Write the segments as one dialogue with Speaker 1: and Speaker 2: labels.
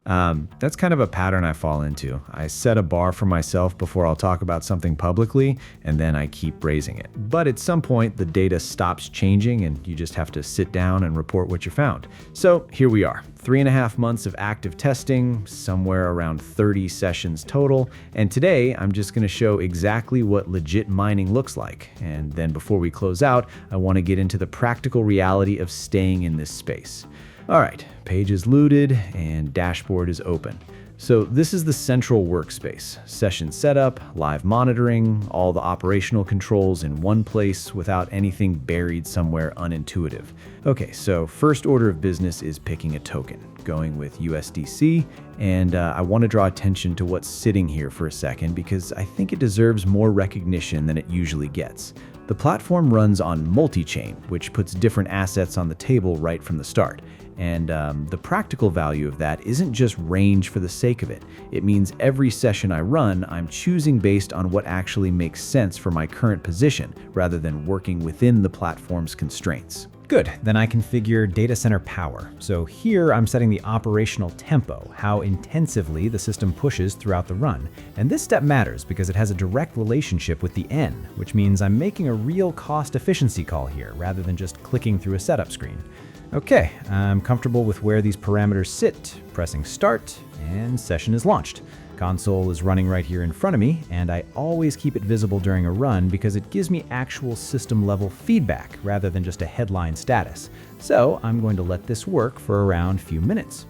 Speaker 1: That's kind of a pattern I fall into. I set a bar for myself before I'll talk about something publicly, and then I keep raising it. But at some point, the data stops changing, and you just have to sit down and report what you found. So here we are, 3.5 months of active testing, somewhere around 30 sessions total. And today, I'm just going to show exactly what legit mining looks like. And then before we close out, I want to get into the practical reality of staying in this space. All right, page is looted and dashboard is open. So this is the central workspace. Session setup, live monitoring, all the operational controls in one place without anything buried somewhere unintuitive. Okay, so first order of business is picking a token, going with USDC, and I want to draw attention to what's sitting here for a second because I think it deserves more recognition than it usually gets. The platform runs on multi-chain, which puts different assets on the table right from the start. And the practical value of that isn't just range for the sake of it. It means every session I run, I'm choosing based on what actually makes sense for my current position, rather than working within the platform's constraints.
Speaker 2: Good, then I configure data center power. So here I'm setting the operational tempo, how intensively the system pushes throughout the run. And this step matters because it has a direct relationship with the N, which means I'm making a real cost efficiency call here, rather than just clicking through a setup screen. Okay, I'm comfortable with where these parameters sit, pressing start, and session is launched. Console is running right here in front of me, and I always keep it visible during a run because it gives me actual system-level feedback rather than just a headline status. So I'm going to let this work for around a few minutes.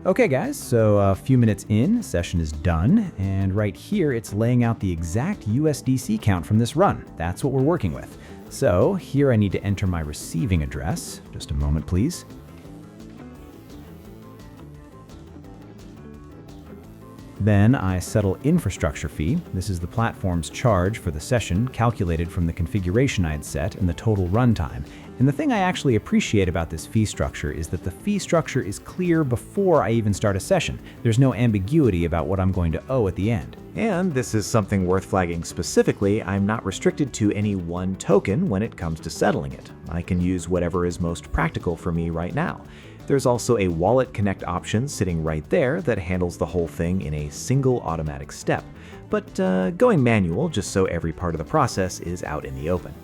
Speaker 2: Okay guys, so a few minutes in, session is done, and right here it's laying out the exact USDC count from this run. That's what we're working with. So here I need to enter my receiving address. Just a moment, please. Then I settle infrastructure fee. This is the platform's charge for the session, calculated from the configuration I had set and the total runtime. And the thing I actually appreciate about this fee structure is that the fee structure is clear before I even start a session. There's no ambiguity about what I'm going to owe at the end.
Speaker 3: And this is something worth flagging specifically. I'm not restricted to any one token when it comes to settling it. I can use whatever is most practical for me right now. There's also a wallet connect option sitting right there that handles the whole thing in a single automatic step, but going manual just so every part of the process is out in the open.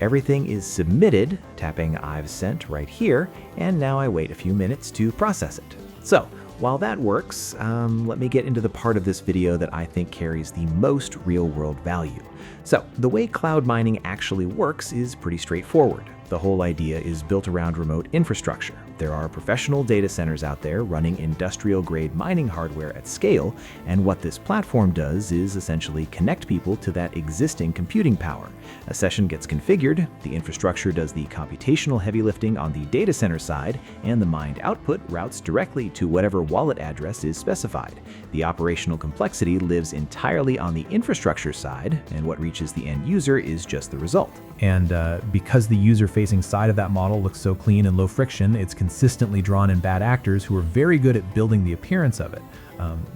Speaker 3: Everything is submitted, tapping I've sent right here, and now I wait a few minutes to process it. So, while that works, let me get into the part of this video that I think carries the most real-world value. So, the way cloud mining actually works is pretty straightforward. The whole idea is built around remote infrastructure. There are professional data centers out there running industrial-grade mining hardware at scale, and what this platform does is essentially connect people to that existing computing power. A session gets configured, the infrastructure does the computational heavy lifting on the data center side, and the mined output routes directly to whatever wallet address is specified. The operational complexity lives entirely on the infrastructure side, and what reaches the end user is just the result.
Speaker 2: And because the user-facing side of that model looks so clean and low friction, it's consistently drawn in bad actors who are very good at building the appearance of it.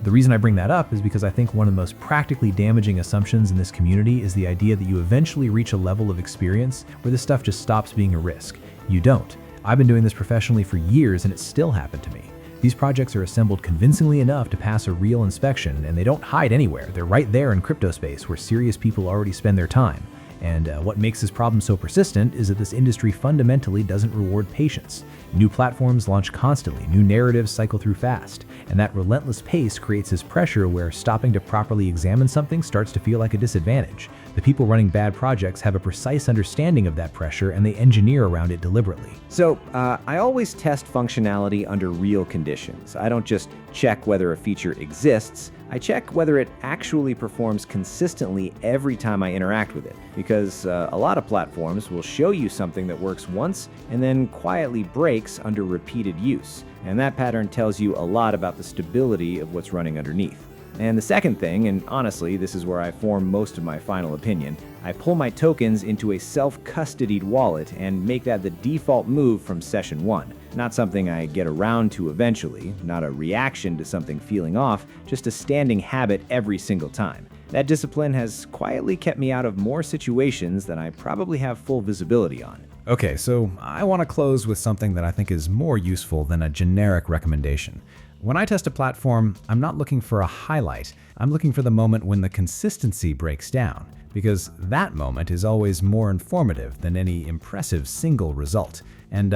Speaker 2: The reason I bring that up is because I think one of the most practically damaging assumptions in this community is the idea that you eventually reach a level of experience where this stuff just stops being a risk. You don't. I've been doing this professionally for years and it still happened to me. These projects are assembled convincingly enough to pass a real inspection, and they don't hide anywhere. They're right there in crypto space where serious people already spend their time. And what makes this problem so persistent is that this industry fundamentally doesn't reward patience. New platforms launch constantly, new narratives cycle through fast, and that relentless pace creates this pressure where stopping to properly examine something starts to feel like a disadvantage. The people running bad projects have a precise understanding of that pressure and they engineer around it deliberately.
Speaker 1: So I always test functionality under real conditions. I don't just
Speaker 3: check whether a feature exists, I check whether it actually performs consistently every time I interact with it, because a lot of platforms will show you something that works once and then quietly breaks under repeated use, and that pattern tells you a lot about the stability of what's running underneath. And the second thing, and honestly, this is where I form most of my final opinion, I pull my tokens into a self-custodied wallet and make that the default move from session 1. Not something I get around to eventually, not a reaction to something feeling off, just a standing habit every single time. That discipline has quietly kept me out of more situations than I probably have full visibility on.
Speaker 1: Okay, so I want to close with something that I think is more useful than a generic recommendation. When I test a platform, I'm not looking for a highlight. I'm looking for the moment when the consistency breaks down, because that moment is always more informative than any impressive single result. And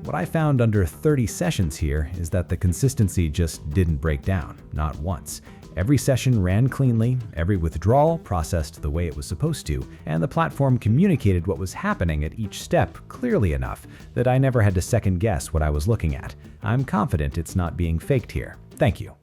Speaker 1: what I found under 30 sessions here is that the consistency just didn't break down, not once. Every session ran cleanly, every withdrawal processed the way it was supposed to, and the platform communicated what was happening at each step clearly enough that I never had to second guess what I was looking at. I'm confident it's not being faked here. Thank you.